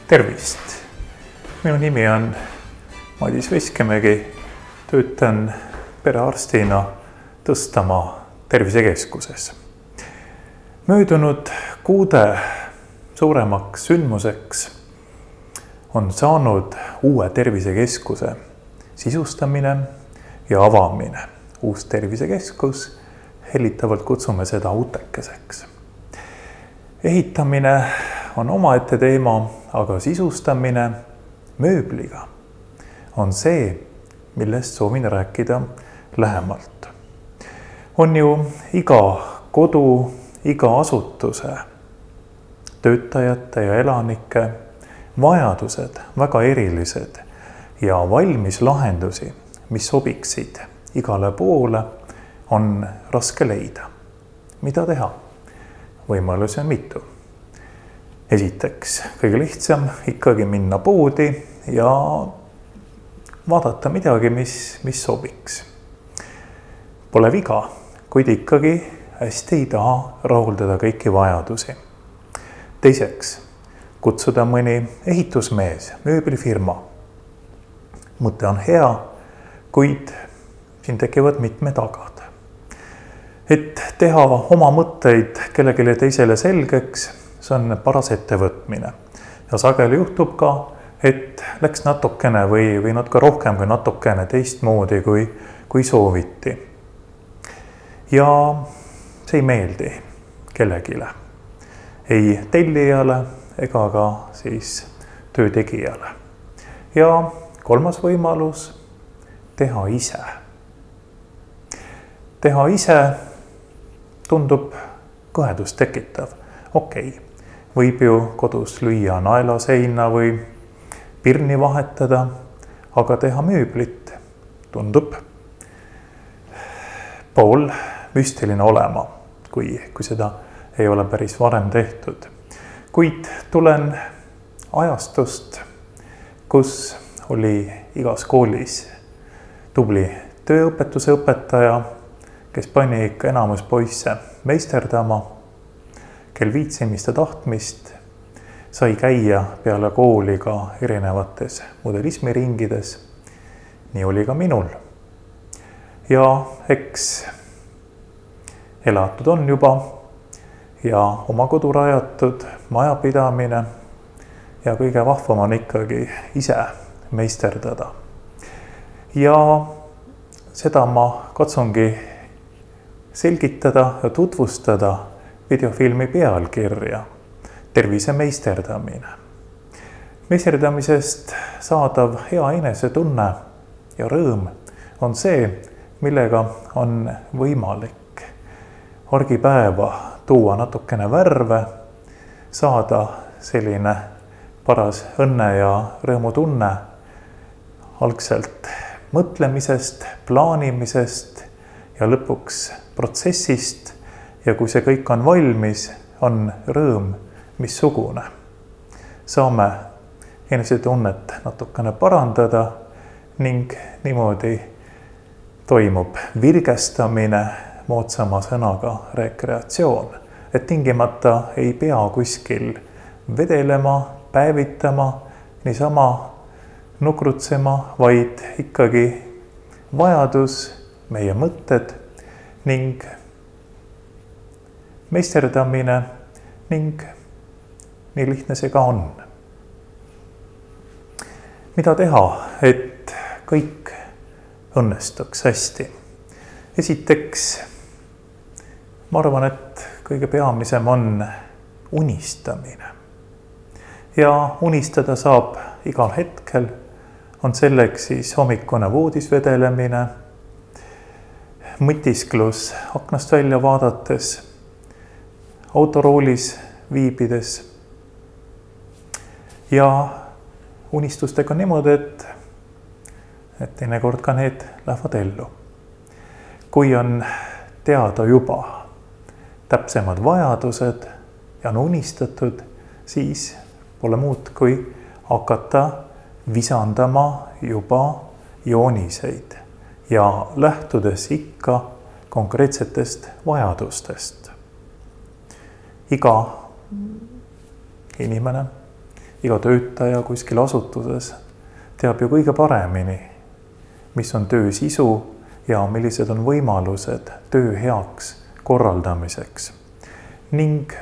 Tervist! Minu nimi on Madis Veskimägi, töötan perearstina Tõstamaa tervisekeskuses. Möödunud kuude suuremaks sündmuseks on saanud uue tervisekeskuse sisustamine ja avamine. Uus tervisekeskus, hellitavalt kutsume seda utekeseks. Ehitamine on omaette teema, aga sisustamine mööbliga on see, millest soovin rääkida lähemalt. On ju iga kodu, iga asutuse, töötajate ja elanike vajadused väga erilised ja valmis lahendusi, mis sobiksid igale poole, on raske leida. Mida teha? Võimalusi on mitu. Esiteks, kõige lihtsam ikkagi minna poodi ja vaadata midagi, mis sobiks. Pole viga, kuid ikkagi hästi ei taha rahuldada kõiki vajadusi. Teiseks, kutsuda mõni ehitusmees, mööblifirma. Mõte on hea, kuid siin tekivad mitmed tagad. Et teha oma mõtteid kellelegi teisele selgeks, see on paras ettevõtmine. Ja sageli juhtub ka, et läks natukene või natuke rohkem kui natukene teistmoodi, kui sooviti. Ja see ei meeldi kellegile. Ei tellijale ega ka siis töötegijale. Ja kolmas võimalus, teha ise. Teha ise tundub kõhedust tekitav. Okei, võib ju kodus lüüa naelaseina või pirni vahetada, aga teha mööblit tundub pool müstiline olema, kui seda ei ole päris varem tehtud. Kuid tulen ajastust, kus oli igas koolis tubli tööõpetuse õpetaja, kes pani ikka enamus poisse meisterdama, kel viitsimist ja tahtmist, sai käia peale kooli ka erinevates modelismiringides. Nii oli ka minul. Ja eks elatud on juba ja oma kodu rajatud majapidamine ja kõige vahvam on ikkagi ise meisterdada. Ja seda ma katsungi selgitada ja tutvustada videofilmi pealkirja Tervise meisterdamine. Meisterdamisest saadav hea enesetunne ja rõõm on see, millega on võimalik argipäeva tuua natukene värve, saada selline paras õnne ja rõõmutunne algselt mõtlemisest, plaanimisest ja lõpuks protsessist. Ja kui see kõik on valmis, on rõõm missugune. Saame enesetunnet natukene parandada ning niimoodi toimub virgestamine, moodsama sõnaga rekreatsioon. Et tingimata ei pea kuskil vedelema, päevitama, niisama nukrutsema, vaid ikkagi vajadus, meie mõtted ning meisterdamine ning nii lihtne see ka on. Mida teha, et kõik õnnestuks hästi? Esiteks, ma arvan, et kõige peamisem on unistamine. Ja unistada saab igal hetkel, on selleks siis hommikune voodis vedelemine, mõtisklus aknast välja vaadates, autoroolis viibides ja unistustega niimoodi, et teinekord ka need lähevad ellu. Kui on teada juba täpsemad vajadused ja on unistatud, siis pole muud kui hakata visandama juba jooniseid ja lähtudes ikka konkreetsetest vajadustest. Iga inimene iga töötaja kuskil asutuses teab ju kõige paremini, mis on töö sisu ja millised on võimalused töö heaks korraldamiseks. Ning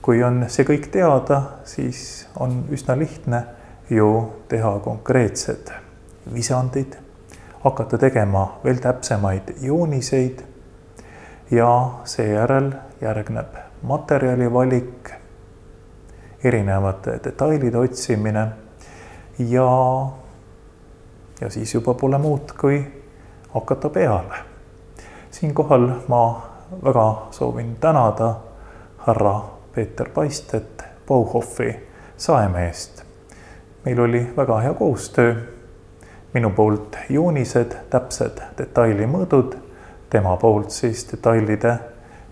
kui on see kõik teada, siis on üsna lihtne ju teha konkreetsed visandid, hakata tegema veel täpsemaid jooniseid ja seejärel järgneb materjali valik, erinevate detailide otsimine ja siis juba pole muud, kui hakata peale. Siinkohal ma väga soovin tänada härra Peeter Paistet, Bauhofi saemeest. Meil oli väga hea koostöö. Minu poolt joonised, täpsed detailimõõdud, tema poolt siis detailide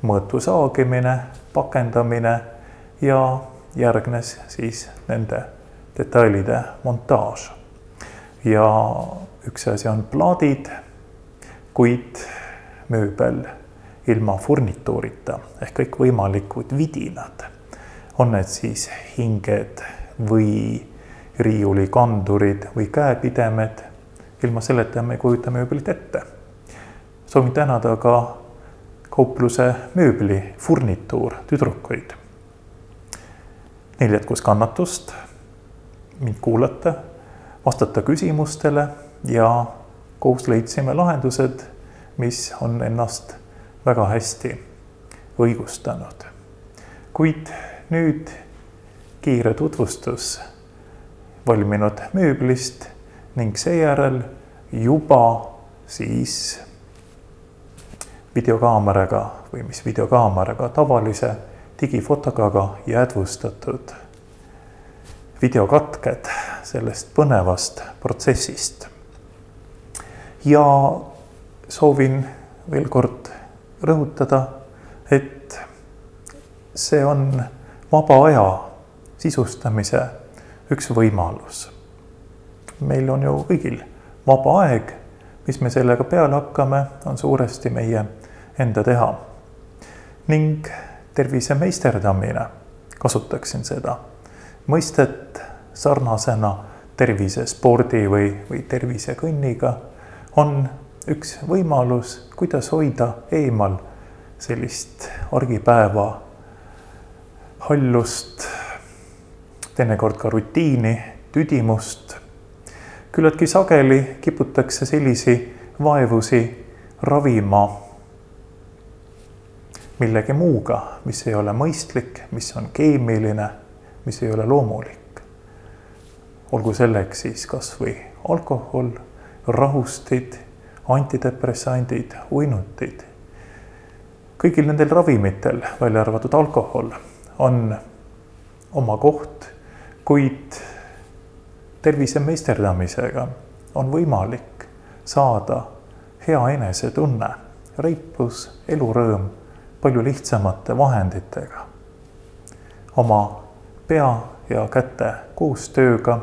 mõõtu saagimine, pakendamine ja järgnes siis nende detailide montaaž. Ja üks asi on plaadid, kuid mööbel ilma furnituurita ehk kõik võimalikud vidinad. On need siis hinged või riiulikandurid või käepidemed. Ilma selleta me ei kujuta mööblit ette. Soovin tänada ka kaupluse mööbli furnituur tüdrukuid. Neil jätkus kannatust mind kuulata, vastata küsimustele ja koos leidsime lahendused, mis on ennast väga hästi õigustanud. Kuid nüüd kiire tutvustus valminud mööblist ning seejärel juba siis videokaameraga või mis videokaameraga, tavalise digifotokaga jäädvustatud videokatked sellest põnevast protsessist. Ja soovin veel kord rõhutada, et see on vaba aja sisustamise üks võimalus. Meil on ju kõigil vaba aeg, mis me sellega peale hakkame, on suuresti meie enda teha. Ning tervise meisterdamine, kasutaksin seda mõistet sarnasena tervisespordi või tervisekõnniga, on üks võimalus, kuidas hoida eemal sellist argipäeva hallust, teinekord ka rutiini, tüdimust. Küllaltki sageli kiputakse sellisi vaevusi ravima millegi muuga, mis ei ole mõistlik, mis on keemiline, mis ei ole loomulik. Olgu selleks siis kas või alkohol, rahustid, antidepressandid, uinutid. Kõigil nendel ravimitel, välja arvatud alkohol, on oma koht, kuid tervise meisterdamisega on võimalik saada hea enesetunne, reipus, elurõõm palju lihtsamate vahenditega. Oma pea ja käte koostööga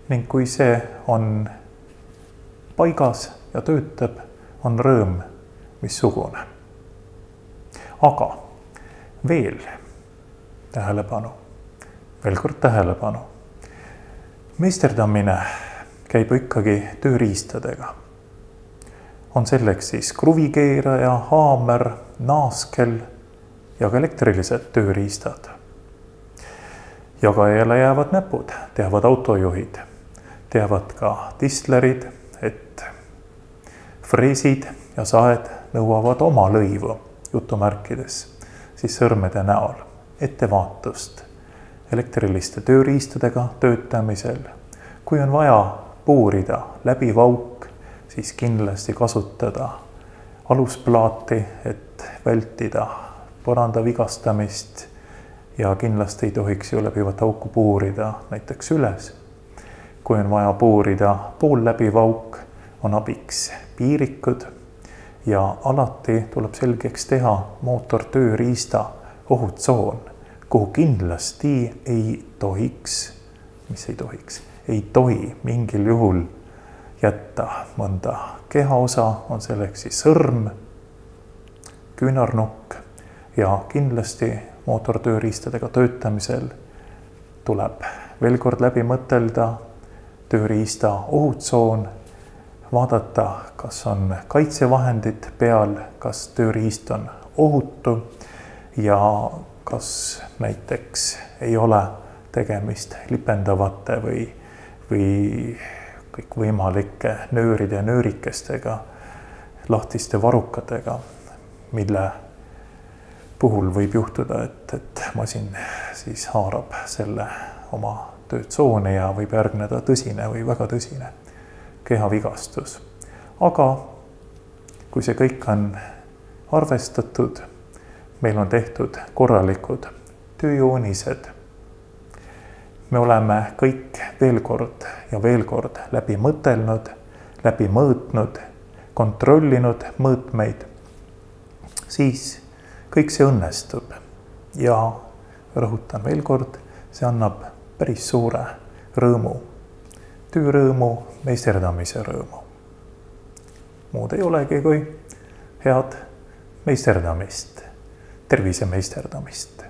ning kui see on paigas ja töötab, on rõõm missugune. Aga veel tähelepanu, veel kord tähelepanu. Meisterdamine käib ikkagi tööriistadega. On selleks siis kruvikeeraja, haamer, naaskel ja ka elektrilised tööriistad. Jagajale jäävad näpud, teavad autojuhid, teavad ka tistlerid, et freesid ja saed nõuavad oma lõivu, jutumärkides, siis sõrmede näol, ettevaatust elektriliste tööriistadega töötamisel. Kui on vaja puurida läbi vauk, siis kindlasti kasutada alusplaati, et vältida põranda vigastamist ja kindlasti ei tohiks ju läbivat auku puurida näiteks üles. Kui on vaja puurida pool läbi vauk, on abiks piirikud ja alati tuleb selgeks teha mootortööriista ohutsoon, kuhu kindlasti ei tohi mingil juhul jätta mõnda kehaosa, on selleks siis sõrm, küünarnukk ja kindlasti mootortööriistadega töötamisel tuleb veel kord läbi mõtelda tööriista ohutsoon, vaadata, kas on kaitsevahendid peal, kas tööriist on ohutu ja kas näiteks ei ole tegemist lipendavate või kõikvõimalike nööride ja nöörikestega, lahtiste varrukatega, mille puhul võib juhtuda, et masin siis haarab selle oma töötsooni ja võib järgneda tõsine või väga tõsine kehavigastus. Aga kui see kõik on arvestatud, meil on tehtud korralikud tööjoonised, me oleme kõik veel kord läbi mõtelnud, läbi mõõtnud, kontrollinud mõõtmeid, siis kõik see õnnestub ja rõhutan veel kord, see annab päris suure rõõmu, töörõõmu, meisterdamise rõõmu. Muud ei olegi kui head meisterdamist, tervisemeisterdamist.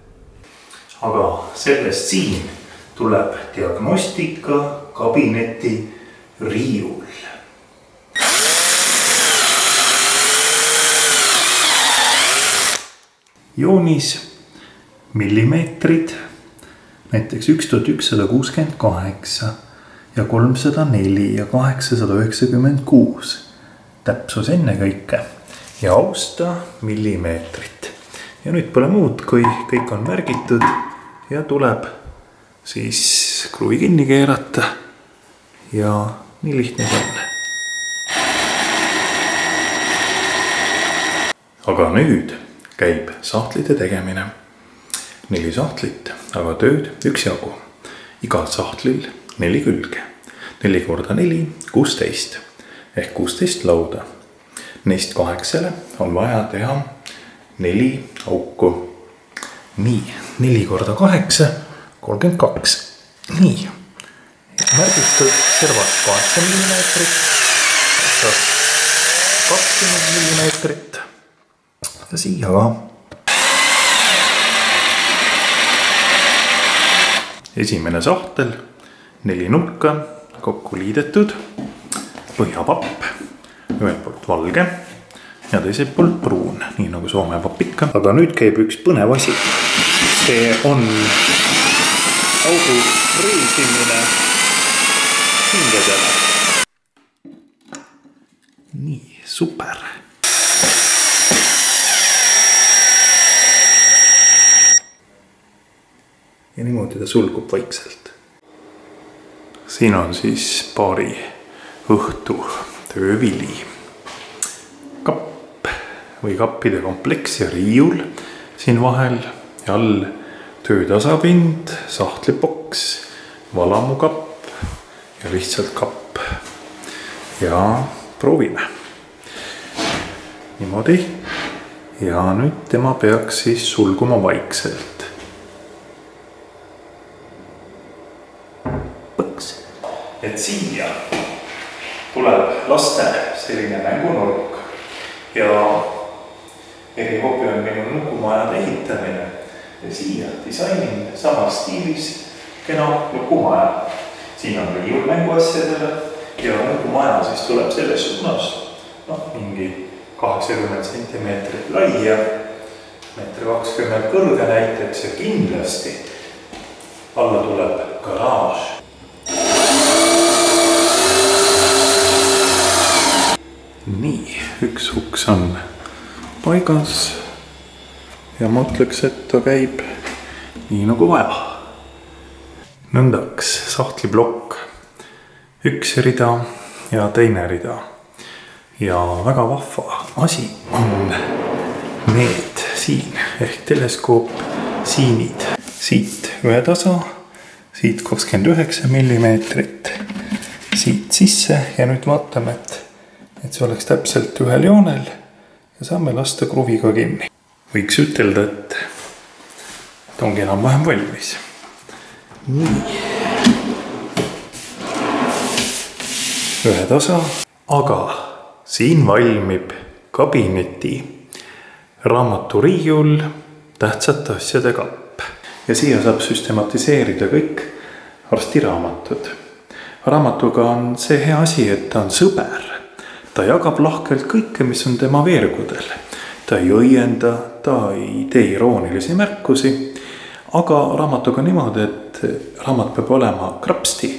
Aga sellest siin tuleb diagnostika kabineti riiul. Joonis millimeetrid, näiteks 1168 ja 304 ja 896, täpsus ennekõike ja austa millimeetrit. Ja nüüd pole muud, kui kõik on märgitud ja tuleb siis kruvi kinni keerata ja nii lihtne see on. Aga nüüd käib sahtlite tegemine. 4 sahtlit, aga tööd üksjagu. Igal sahtlil 4 külge. 4 × 4, 16 ehk 16 lauda. Neist 8 on vaja teha 4 auku. Nii, 4 × 8, 32. Nii, märgitud servad 8 mm, 20 mm ja siia ka. Esimene sahtel, 4 nurka, kokku liidetud, põhjapapp, ühelt poolt valge ja teiselt poolt pruun, nii nagu Soome papp ikka. Aga nüüd käib üks põnev asi. See on augu reisimine hingedele. Nii, super. Ja niimoodi ta sulgub vaikselt. Siin on siis paari õhtu töövili. Kapp või kappide kompleks ja riiul siin vahel ja all töötasapind, sahtlipoks, valamukapp ja lihtsalt kapp. Ja proovime. Niimoodi. Ja nüüd tema peaks siis sulguma vaikselt. Et siia tuleb laste selline mängunurk ja erihobi on minu nukumajade ehitamine ja siia disainin samas stiilis kena nukumaja. Siin on riiul mänguasjadele ja nukumaja siis tuleb selles suunas mingi 80 cm lai ja 1,20 m kõrge näiteks ja kindlasti alla tuleb garaaž. Nii, üks uks on paigas ja ma ütleks, et ta käib nii nagu vaja. Nõndaks sahtliblokk, üks rida ja teine rida. Ja väga vahva asi on need siin ehk teleskoop siinid. Siit ühe tasa, siit 29 mm, siit sisse ja nüüd vaatame, et see oleks täpselt ühel joonel ja saame lasta kruviga kinni. Võiks ütelda, et ongi enam-vähem valmis. Nii. Ühe tasa, aga siin valmib kabineti raamaturiiul tähtsate asjade kapp. ja siia saab süstematiseerida kõik arstiraamatud. Raamatuga on see hea asi, et ta on sõber. Ta jagab lahkelt kõike, mis on tema veergudel. Ta ei õienda, ta ei tee iroonilisi märkusi, aga raamatuga niimoodi, et raamat peab olema krapsti,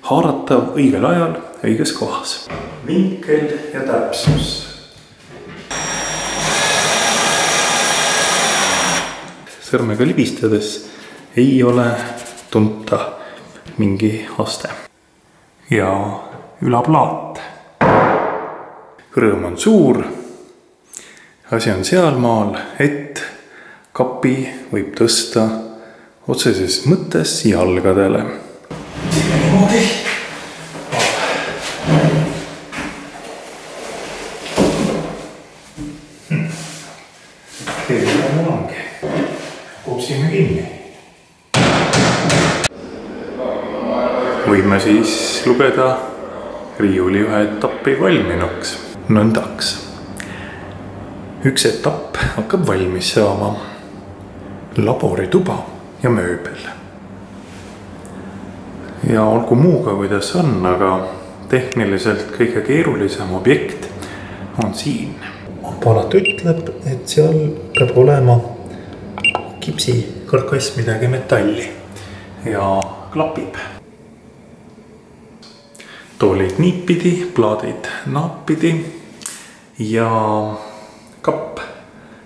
haaratav õigel ajal, õiges kohas. Vinkel ja täpsus. Sõrmega libistades ei ole tunta mingi aste. Ja ülaplaat. Rõõm on suur. Asi on sealmaal, et kapi võib tõsta otseses mõttes jalgadele. Niimoodi. Selline mul ongi. Kupsime kinni. Võime siis lugeda riiuli ühe etappi valminuks. Nõndaks. Üks etapp hakkab valmis saama. Laborituba ja mööbel. Ja olgu muuga, kuidas on, aga tehniliselt kõige keerulisem objekt on siin. Aparaat ütleb, et seal peab olema kipsi karkass midagi metalli ja klapib. Toolid niipidi, plaadid naapidi ja kapp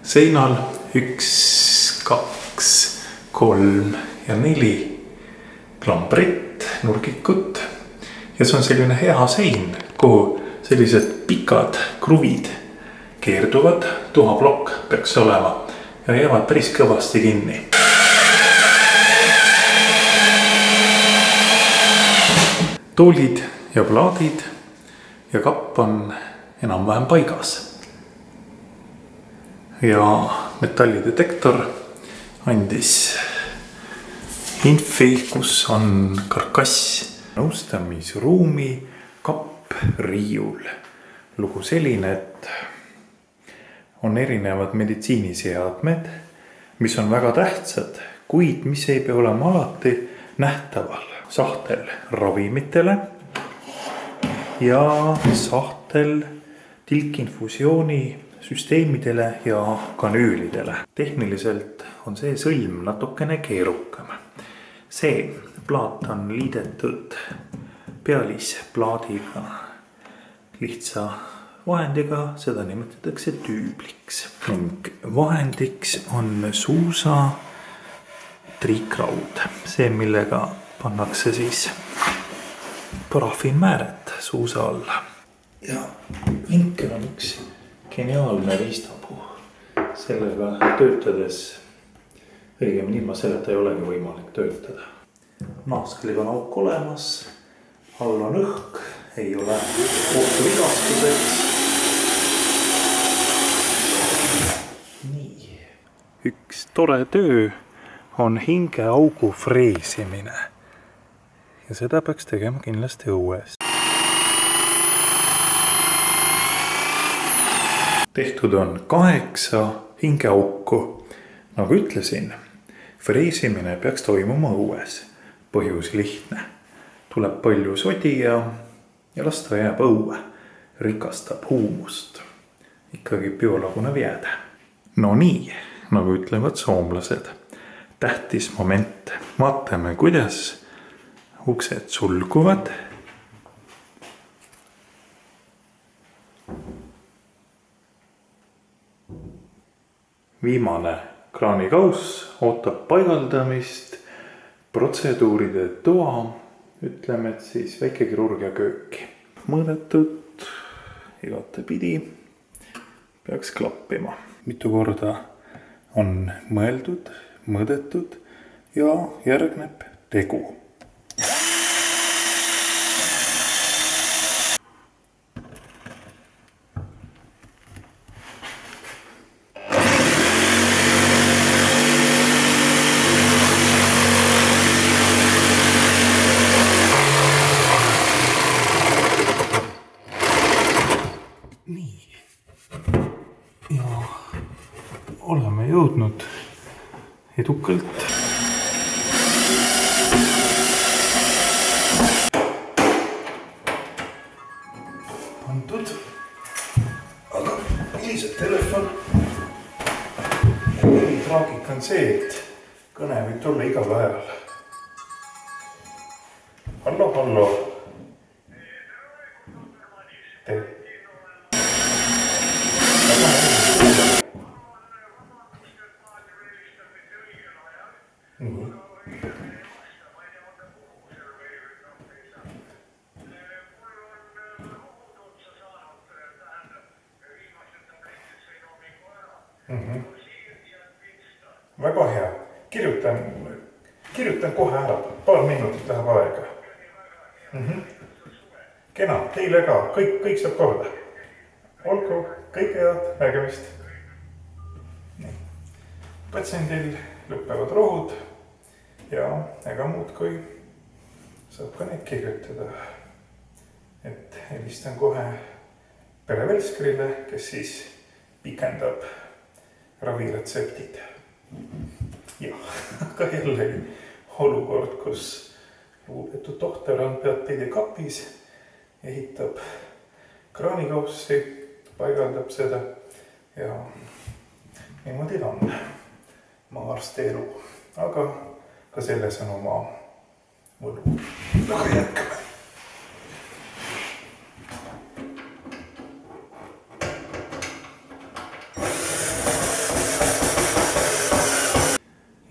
seinal 1, 2, 3 ja 4 klambrit, nurgikut. Ja see on selline hea sein, kuhu sellised pikad kruvid keerduvad. Tuhaplokk peaks olema ja jäävad päris kõvasti kinni. Toolid ja plaadid ja kapp on enam-vähem paigas. Ja metallidetektor andis infi, kus on karkass, nõustamisruumi, kapp, riiul. Lugu selline, et on erinevad meditsiiniseadmed, mis on väga tähtsad, kuid mis ei pea olema alati nähtaval. Sahtel ravimitele ja sahtel tilkinfusiooni süsteemidele ja kanüülidele. Tehniliselt on see sõlm natukene keerukam. See plaat on liidetud pealisplaadiga lihtsa vahendiga, seda nimetatakse tüübliks. Ning vahendiks on suusa triikraud, see millega pannakse siis parafiinmääret suusa alla. Ja vinkel on üks geniaalne riistapuu. Sellega töötades, õigemini ilma selleta ei olegi võimalik töötada. Naaskliga on auk olemas, all on õhk, ei ole ohtu vigastuseks. Nii. Üks tore töö on hingeaugu freesimine. Ja seda peaks tegema kindlasti õues. Tehtud on 8 hingeauku. Nagu ütlesin, freesimine peaks toimuma õues. Põhjus lihtne. Tuleb palju sodi ja lasta jääb õue. Rikastab huumust. Ikkagi biolagunev jääde. No nii, nagu ütlevad soomlased. Tähtis moment. Vaatame, kuidas uksed sulguvad. Viimane kraanikauss ootab paigaldamist, protseduuride toa, ütleme, et siis väikekirurgia kööki. Mõõdetud igatepidi peaks klappima. Mitu korda on mõeldud, mõõdetud ja järgneb tegu. Oleme jõudnud edukalt on see, et kõne võib tulla igal ajal. Hallo. Väga hea. Kirjutan kohe ära. Paar minutit läheb aega. Kena, teile ka. Kõik saab korda. Olgu, kõike head, nägemist. Patsiendil lõpevad rohud ja ega muud kui saab ka need kirjutada. Et helistan kohe perevelskrile, kes siis pikendab raviretseptid. Jah, aga jällegi olukord, kus lugupeetud tohter on peadpidi kapis, ehitab kraanikaussi, paigaldab seda ja niimoodi on maarsti elu. Aga ka selles on oma võlu. Aga jätkame.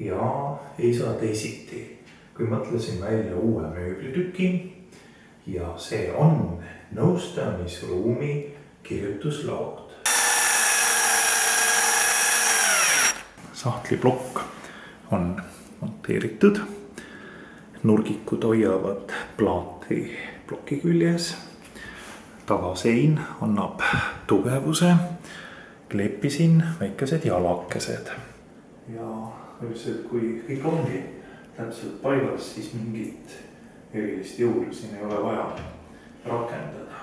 Ja ei saa teisiti, kui mõtlesin välja uue mööblitüki ja see on nõustamisruumi kirjutuslaud. Sahtliplokk on monteeritud, nurgikud hoiavad plaati ploki küljes, tagasein annab tugevuse, kleepisin väikesed jalakesed ja üldiselt, kui kõik ongi täpselt paigas, siis mingit erilist jõudu siin ei ole vaja rakendada.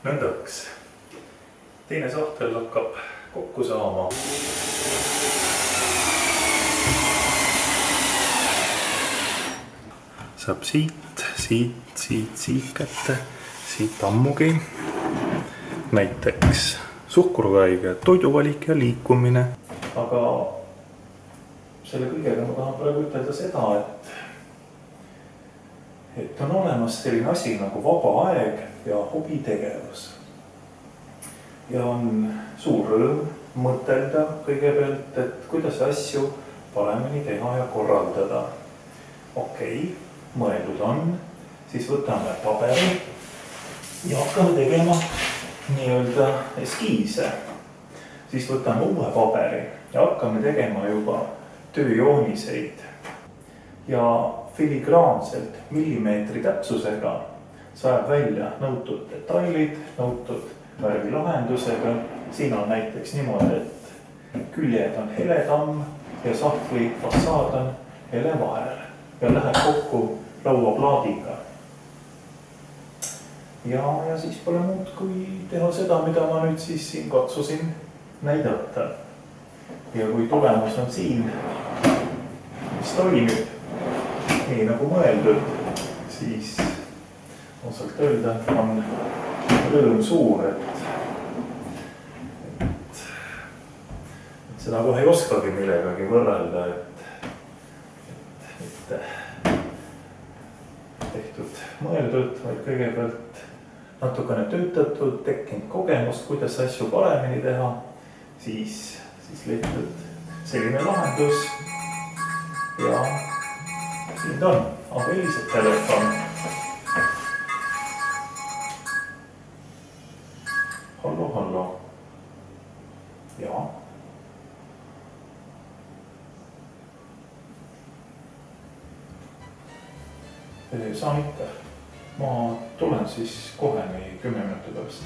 Nõndaks. Teine sahtel hakkab kokku saama. Saab siit kätte, siit ammugi. Näiteks suhkruhaige toiduvalik ja liikumine. Aga selle kõigega ma tahan praegu ütelda seda, et on olemas selline asi nagu vaba aeg ja hobitegevus. Ja on suur rõõm mõtelda kõigepealt, et kuidas asju paremini teha ja korraldada. Okei, mõeldud on, siis võtame paberi ja hakkame tegema nii-öelda eskiise. Siis võtame uue paberi ja hakkame tegema juba tööjooniseid. Ja filigraanselt millimeetri täpsusega saab välja nõutud detailid, nõutud värvilahendusega. Siin on näiteks niimoodi, et küljed on heletamm ja sahtli fassaad on helevaher ja läheb kokku lauaplaadiga. Ja siis pole muud kui teha seda, mida ma nüüd siis siin katsusin näidata. Ja kui tulemus on siin, mis toimib nii nagu mõeldud, siis osalt öelda on rõõm suur, et seda kohe ei oskagi millegagi võrrelda, et tehtud mõeldud, vaid kõigepealt natukene töötatud, tekkinud kogemust, kuidas asju paremini teha, siis leitud selline lahendus ja siin ta on, abilised telefon. Hallo. Ja. Saan ikka. Ma tulen siis kohe 10 minuti pärast.